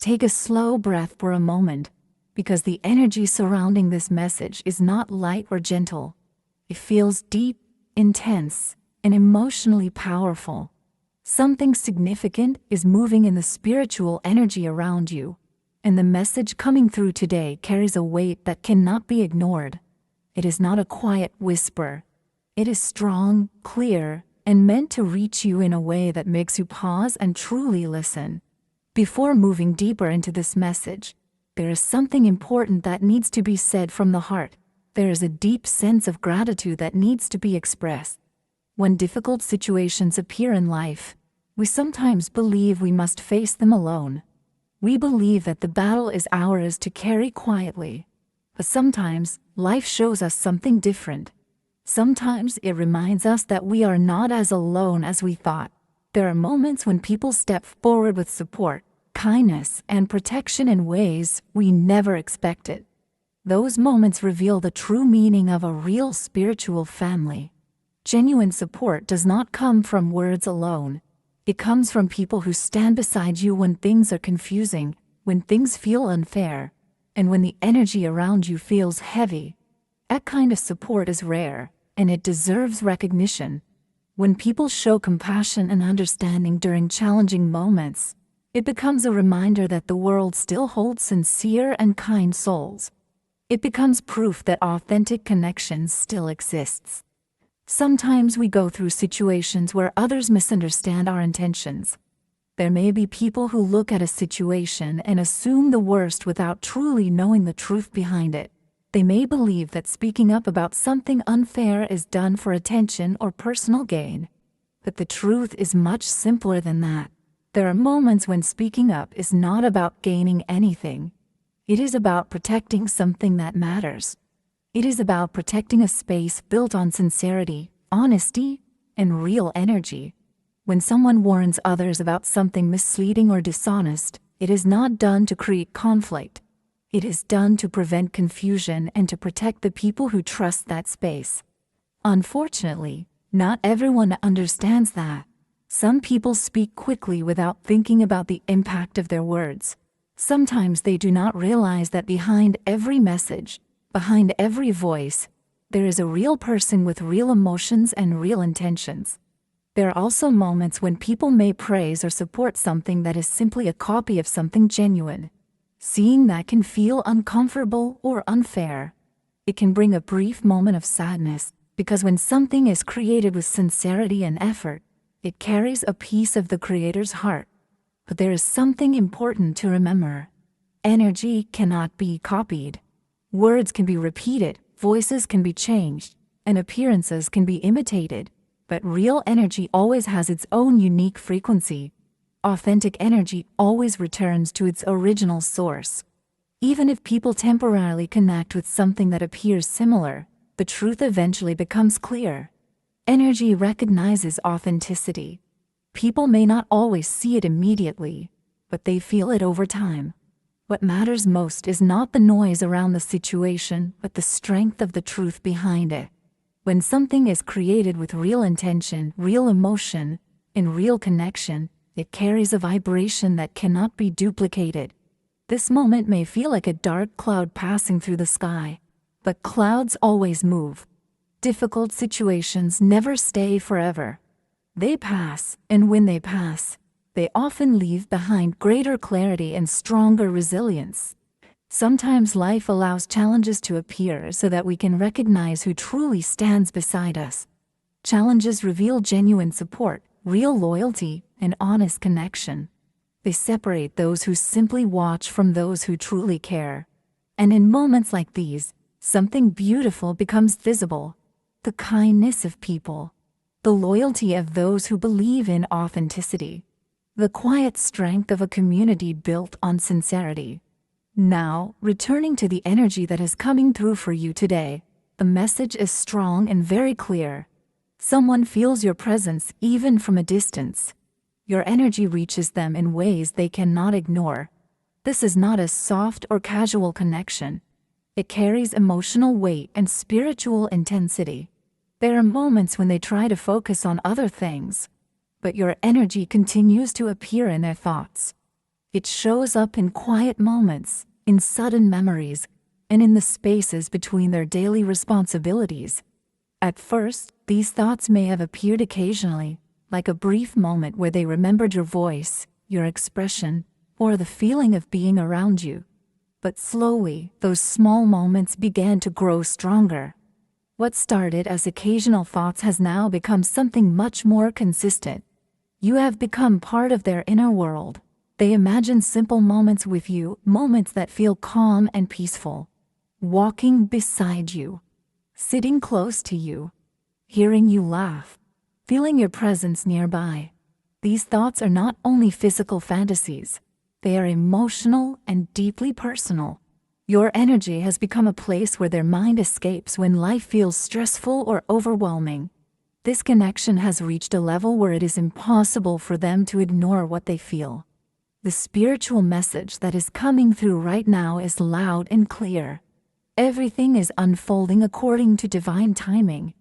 Take a slow breath for a moment, because the energy surrounding this message is not light or gentle. It feels deep, intense, and emotionally powerful. Something significant is moving in the spiritual energy around you, and the message coming through today carries a weight that cannot be ignored. It is not a quiet whisper. It is strong, clear, and meant to reach you in a way that makes you pause and truly listen. Before moving deeper into this message, there is something important that needs to be said from the heart. There is a deep sense of gratitude that needs to be expressed. When difficult situations appear in life, we sometimes believe we must face them alone. We believe that the battle is ours to carry quietly. But sometimes, life shows us something different. Sometimes it reminds us that we are not as alone as we thought. There are moments when people step forward with support, kindness, and protection in ways we never expected. Those moments reveal the true meaning of a real spiritual family. Genuine support does not come from words alone. It comes from people who stand beside you when things are confusing, when things feel unfair, and when the energy around you feels heavy. That kind of support is rare, and it deserves recognition. When people show compassion and understanding during challenging moments, it becomes a reminder that the world still holds sincere and kind souls. It becomes proof that authentic connection still exists. Sometimes we go through situations where others misunderstand our intentions. There may be people who look at a situation and assume the worst without truly knowing the truth behind it. They may believe that speaking up about something unfair is done for attention or personal gain. But the truth is much simpler than that. There are moments when speaking up is not about gaining anything. It is about protecting something that matters. It is about protecting a space built on sincerity, honesty, and real energy. When someone warns others about something misleading or dishonest, it is not done to create conflict. It is done to prevent confusion and to protect the people who trust that space. Unfortunately, not everyone understands that. Some people speak quickly without thinking about the impact of their words. Sometimes they do not realize that behind every message, behind every voice, there is a real person with real emotions and real intentions. There are also moments when people may praise or support something that is simply a copy of something genuine. Seeing that can feel uncomfortable or unfair. It can bring a brief moment of sadness, because when something is created with sincerity and effort, it carries a piece of the creator's heart. But there is something important to remember. Energy cannot be copied. Words can be repeated, voices can be changed, and appearances can be imitated. But real energy always has its own unique frequency. Authentic energy always returns to its original source. Even if people temporarily connect with something that appears similar, the truth eventually becomes clear. Energy recognizes authenticity. People may not always see it immediately, but they feel it over time. What matters most is not the noise around the situation, but the strength of the truth behind it. When something is created with real intention, real emotion, and real connection, it carries a vibration that cannot be duplicated. This moment may feel like a dark cloud passing through the sky, but clouds always move. Difficult situations never stay forever. They pass, and when they pass, they often leave behind greater clarity and stronger resilience. Sometimes life allows challenges to appear so that we can recognize who truly stands beside us. Challenges reveal genuine support, real loyalty, and honest connection. They separate those who simply watch from those who truly care. And in moments like these, something beautiful becomes visible. The kindness of people. The loyalty of those who believe in authenticity. The quiet strength of a community built on sincerity. Now, returning to the energy that is coming through for you today, the message is strong and very clear. Someone feels your presence even from a distance. Your energy reaches them in ways they cannot ignore. This is not a soft or casual connection. It carries emotional weight and spiritual intensity. There are moments when they try to focus on other things, but your energy continues to appear in their thoughts. It shows up in quiet moments, in sudden memories, and in the spaces between their daily responsibilities. At first, these thoughts may have appeared occasionally, like a brief moment where they remembered your voice, your expression, or the feeling of being around you. But slowly, those small moments began to grow stronger. What started as occasional thoughts has now become something much more consistent. You have become part of their inner world. They imagine simple moments with you, moments that feel calm and peaceful. Walking beside you, sitting close to you, hearing you laugh, feeling your presence nearby. These thoughts are not only physical fantasies, they are emotional and deeply personal. Your energy has become a place where their mind escapes when life feels stressful or overwhelming. This connection has reached a level where it is impossible for them to ignore what they feel. The spiritual message that is coming through right now is loud and clear. Everything is unfolding according to divine timing.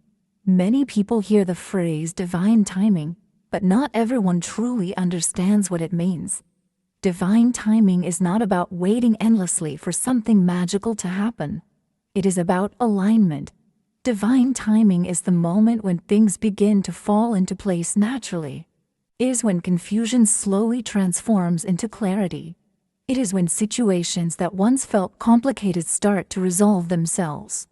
Many people hear the phrase divine timing, but not everyone truly understands what it means. Divine timing is not about waiting endlessly for something magical to happen. It is about alignment. Divine timing is the moment when things begin to fall into place naturally. It is when confusion slowly transforms into clarity. It is when situations that once felt complicated start to resolve themselves.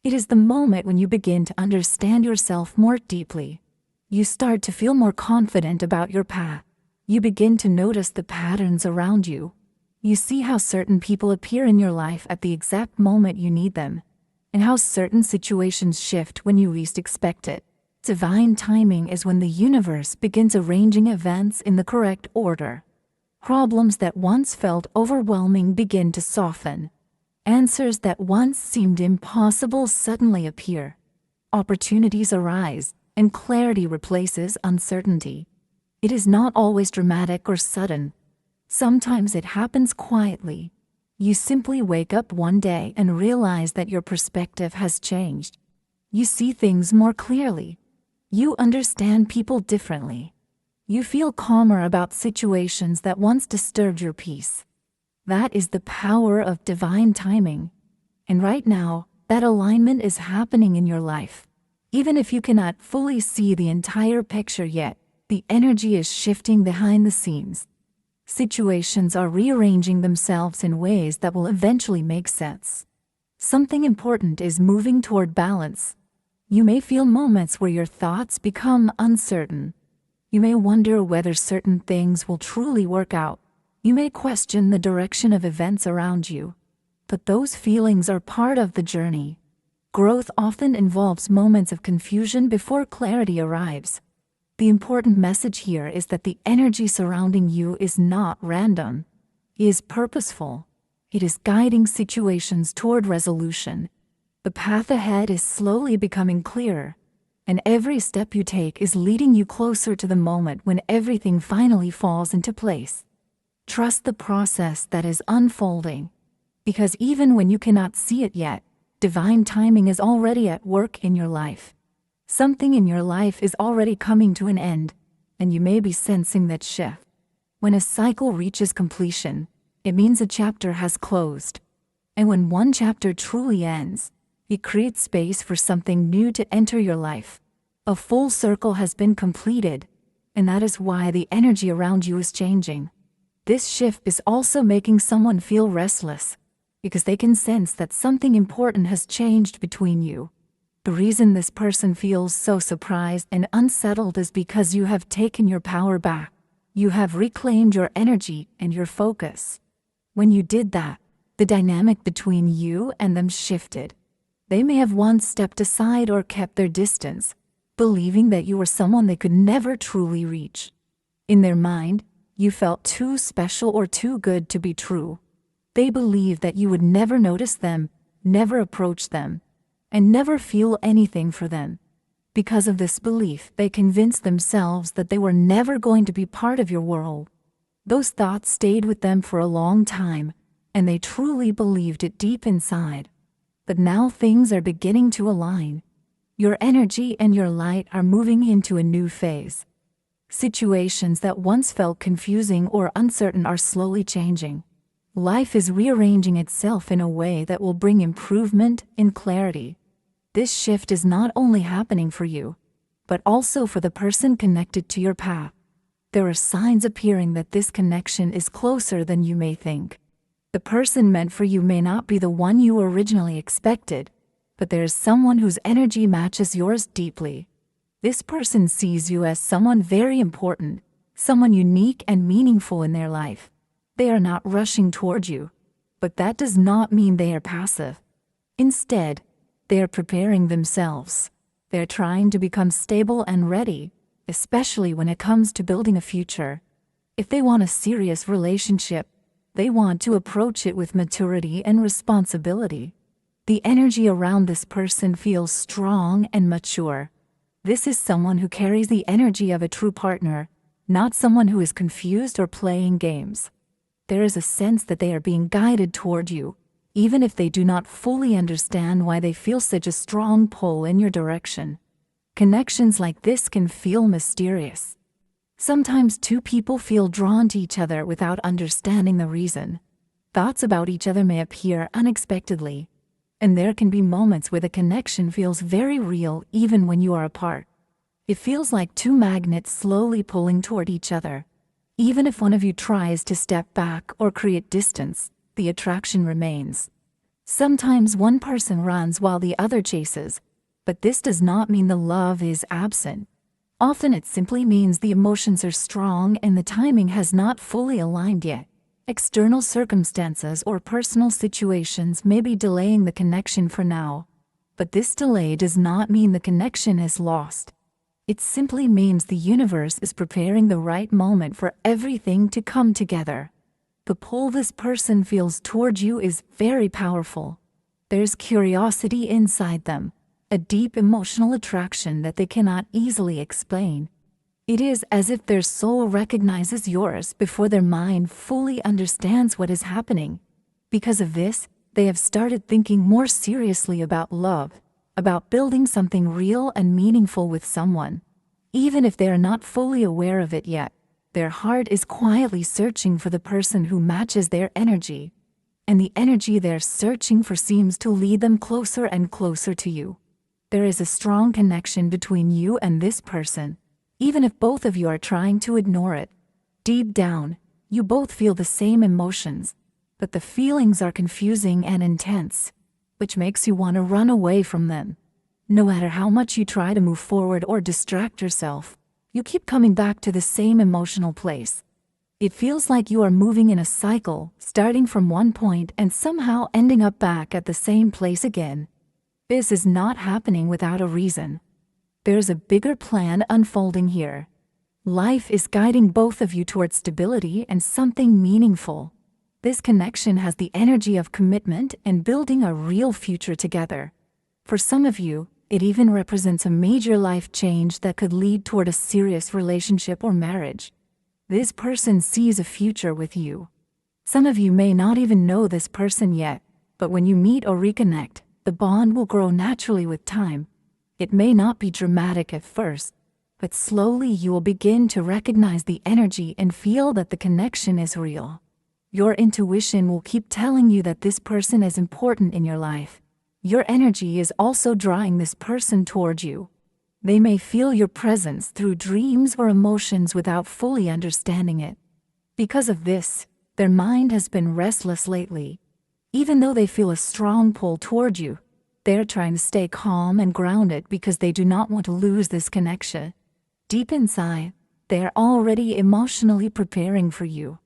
It is the moment when you begin to understand yourself more deeply. You start to feel more confident about your path. You begin to notice the patterns around you. You see how certain people appear in your life at the exact moment you need them, and how certain situations shift when you least expect it. Divine timing is when the universe begins arranging events in the correct order. Problems that once felt overwhelming begin to soften. Answers that once seemed impossible suddenly appear. Opportunities arise, and clarity replaces uncertainty. It is not always dramatic or sudden. Sometimes it happens quietly. You simply wake up one day and realize that your perspective has changed. You see things more clearly. You understand people differently. You feel calmer about situations that once disturbed your peace. That is the power of divine timing. And right now, that alignment is happening in your life. Even if you cannot fully see the entire picture yet, the energy is shifting behind the scenes. Situations are rearranging themselves in ways that will eventually make sense. Something important is moving toward balance. You may feel moments where your thoughts become uncertain. You may wonder whether certain things will truly work out. You may question the direction of events around you. But those feelings are part of the journey. Growth often involves moments of confusion before clarity arrives. The important message here is that the energy surrounding you is not random. It is purposeful. It is guiding situations toward resolution. The path ahead is slowly becoming clearer, and every step you take is leading you closer to the moment when everything finally falls into place. Trust the process that is unfolding, because even when you cannot see it yet, divine timing is already at work in your life. Something in your life is already coming to an end, and you may be sensing that shift. When a cycle reaches completion, it means a chapter has closed. And when one chapter truly ends, it creates space for something new to enter your life. A full circle has been completed, and that is why the energy around you is changing. This shift is also making someone feel restless, because they can sense that something important has changed between you. The reason this person feels so surprised and unsettled is because you have taken your power back. You have reclaimed your energy and your focus. When you did that, the dynamic between you and them shifted. They may have once stepped aside or kept their distance, believing that you were someone they could never truly reach. In their mind, you felt too special or too good to be true. They believed that you would never notice them, never approach them, and never feel anything for them. Because of this belief, they convinced themselves that they were never going to be part of your world. Those thoughts stayed with them for a long time, and they truly believed it deep inside. But now things are beginning to align. Your energy and your light are moving into a new phase. Situations that once felt confusing or uncertain are slowly changing. Life is rearranging itself in a way that will bring improvement and clarity. This shift is not only happening for you, but also for the person connected to your path. There are signs appearing that this connection is closer than you may think. The person meant for you may not be the one you originally expected, but there is someone whose energy matches yours deeply. This person sees you as someone very important, someone unique and meaningful in their life. They are not rushing toward you, but that does not mean they are passive. Instead, they are preparing themselves. They are trying to become stable and ready, especially when it comes to building a future. If they want a serious relationship, they want to approach it with maturity and responsibility. The energy around this person feels strong and mature. This is someone who carries the energy of a true partner, not someone who is confused or playing games. There is a sense that they are being guided toward you, even if they do not fully understand why they feel such a strong pull in your direction. Connections like this can feel mysterious. Sometimes two people feel drawn to each other without understanding the reason. Thoughts about each other may appear unexpectedly, and there can be moments where the connection feels very real even when you are apart. It feels like two magnets slowly pulling toward each other. Even if one of you tries to step back or create distance, the attraction remains. Sometimes one person runs while the other chases, but this does not mean the love is absent. Often it simply means the emotions are strong and the timing has not fully aligned yet. External circumstances or personal situations may be delaying the connection for now, but this delay does not mean the connection is lost. It simply means the universe is preparing the right moment for everything to come together. The pull this person feels toward you is very powerful. There's curiosity inside them, a deep emotional attraction that they cannot easily explain. It is as if their soul recognizes yours before their mind fully understands what is happening. Because of this, they have started thinking more seriously about love, about building something real and meaningful with someone. Even if they are not fully aware of it yet, their heart is quietly searching for the person who matches their energy. And the energy they're searching for seems to lead them closer and closer to you. There is a strong connection between you and this person, even if both of you are trying to ignore it. Deep down, you both feel the same emotions, but the feelings are confusing and intense, which makes you want to run away from them. No matter how much you try to move forward or distract yourself, you keep coming back to the same emotional place. It feels like you are moving in a cycle, starting from one point and somehow ending up back at the same place again. This is not happening without a reason. There's a bigger plan unfolding here. Life is guiding both of you towards stability and something meaningful. This connection has the energy of commitment and building a real future together. For some of you, it even represents a major life change that could lead toward a serious relationship or marriage. This person sees a future with you. Some of you may not even know this person yet, but when you meet or reconnect, the bond will grow naturally with time. It may not be dramatic at first, but slowly you will begin to recognize the energy and feel that the connection is real. Your intuition will keep telling you that this person is important in your life. Your energy is also drawing this person toward you. They may feel your presence through dreams or emotions without fully understanding it. Because of this, their mind has been restless lately. Even though they feel a strong pull toward you, they're trying to stay calm and grounded because they do not want to lose this connection. Deep inside, they are already emotionally preparing for you.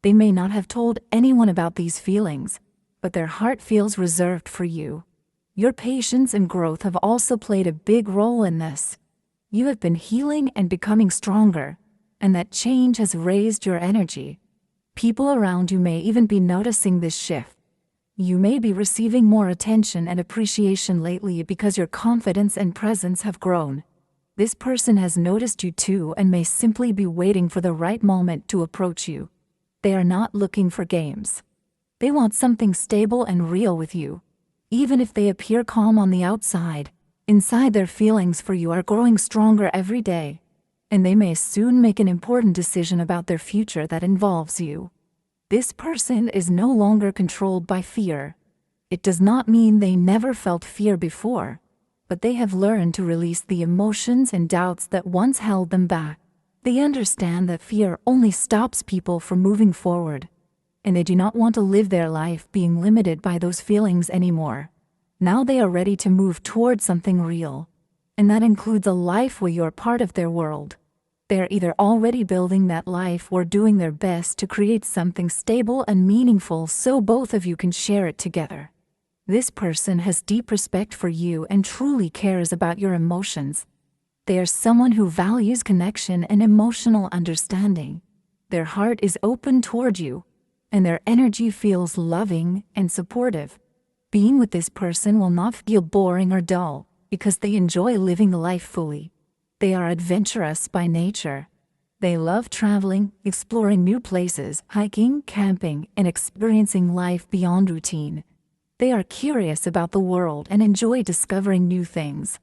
They may not have told anyone about these feelings, but their heart feels reserved for you. Your patience and growth have also played a big role in this. You have been healing and becoming stronger, and that change has raised your energy. People around you may even be noticing this shift. You may be receiving more attention and appreciation lately because your confidence and presence have grown. This person has noticed you too and may simply be waiting for the right moment to approach you. They are not looking for games. They want something stable and real with you. Even if they appear calm on the outside, inside their feelings for you are growing stronger every day. and they may soon make an important decision about their future that involves you. This person is no longer controlled by fear. It does not mean they never felt fear before, but they have learned to release the emotions and doubts that once held them back. They understand that fear only stops people from moving forward, and they do not want to live their life being limited by those feelings anymore. Now they are ready to move toward something real, and that includes a life where you are part of their world. They are either already building that life or doing their best to create something stable and meaningful so both of you can share it together. This person has deep respect for you and truly cares about your emotions. They are someone who values connection and emotional understanding. Their heart is open toward you, and their energy feels loving and supportive. Being with this person will not feel boring or dull, because they enjoy living life fully. They are adventurous by nature. They love traveling, exploring new places, hiking, camping, and experiencing life beyond routine. They are curious about the world and enjoy discovering new things.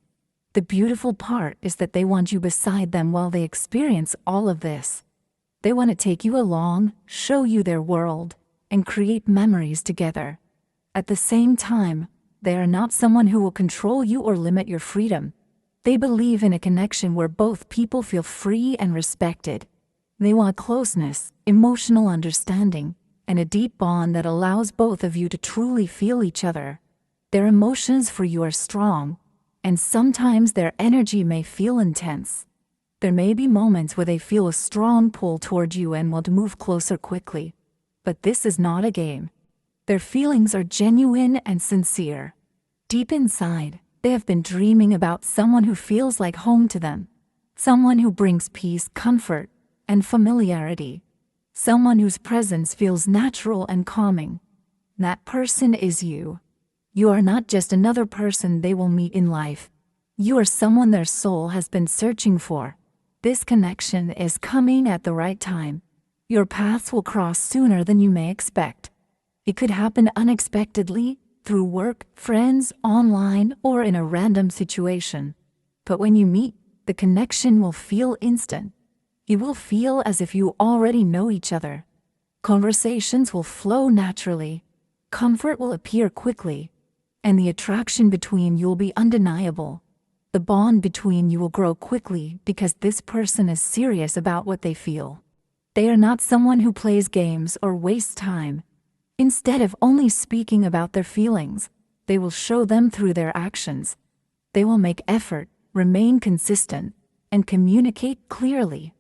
The beautiful part is that they want you beside them while they experience all of this. They want to take you along, show you their world, and create memories together. At the same time, they are not someone who will control you or limit your freedom. They believe in a connection where both people feel free and respected. They want closeness, emotional understanding, and a deep bond that allows both of you to truly feel each other. Their emotions for you are strong, and sometimes their energy may feel intense. There may be moments where they feel a strong pull toward you and want to move closer quickly. But this is not a game. Their feelings are genuine and sincere. Deep inside, they have been dreaming about someone who feels like home to them, someone who brings peace, comfort, and familiarity, someone whose presence feels natural and calming. That person is you. You are not just another person they will meet in life. You are someone their soul has been searching for. This connection is coming at the right time. Your paths will cross sooner than you may expect. It could happen unexpectedly, through work, friends, online, or in a random situation. But when you meet, the connection will feel instant. It will feel as if you already know each other. Conversations will flow naturally. Comfort will appear quickly. And the attraction between you will be undeniable. The bond between you will grow quickly because this person is serious about what they feel. They are not someone who plays games or wastes time. Instead of only speaking about their feelings, they will show them through their actions. They will make effort, remain consistent, and communicate clearly.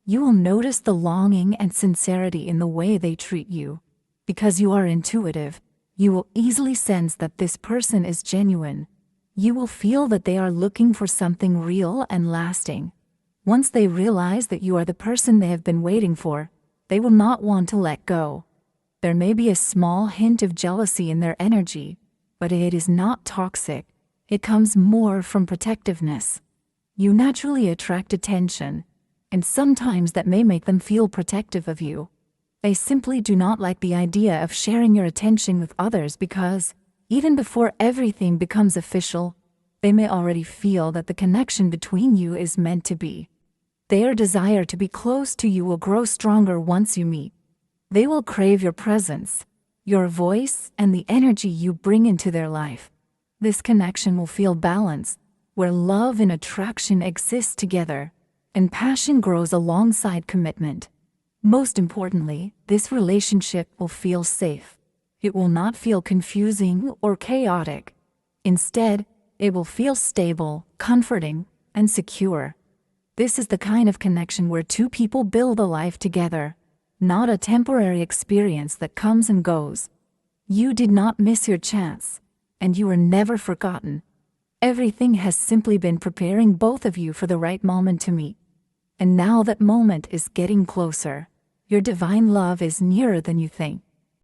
You will notice the longing and sincerity in the way they treat you. Because you are intuitive, you will easily sense that this person is genuine. You will feel that they are looking for something real and lasting. Once they realize that you are the person they have been waiting for, they will not want to let go. There may be a small hint of jealousy in their energy, but it is not toxic. It comes more from protectiveness. You naturally attract attention, and sometimes that may make them feel protective of you. They simply do not like the idea of sharing your attention with others because, even before everything becomes official, they may already feel that the connection between you is meant to be. Their desire to be close to you will grow stronger once you meet. They will crave your presence, your voice, and the energy you bring into their life. This connection will feel balanced, where love and attraction exist together, and passion grows alongside commitment. Most importantly, this relationship will feel safe. It will not feel confusing or chaotic. Instead, it will feel stable, comforting, and secure. This is the kind of connection where two people build a life together, not a temporary experience that comes and goes. You did not miss your chance, and you were never forgotten. Everything has simply been preparing both of you for the right moment to meet. And now that moment is getting closer. Your divine love is nearer than you think.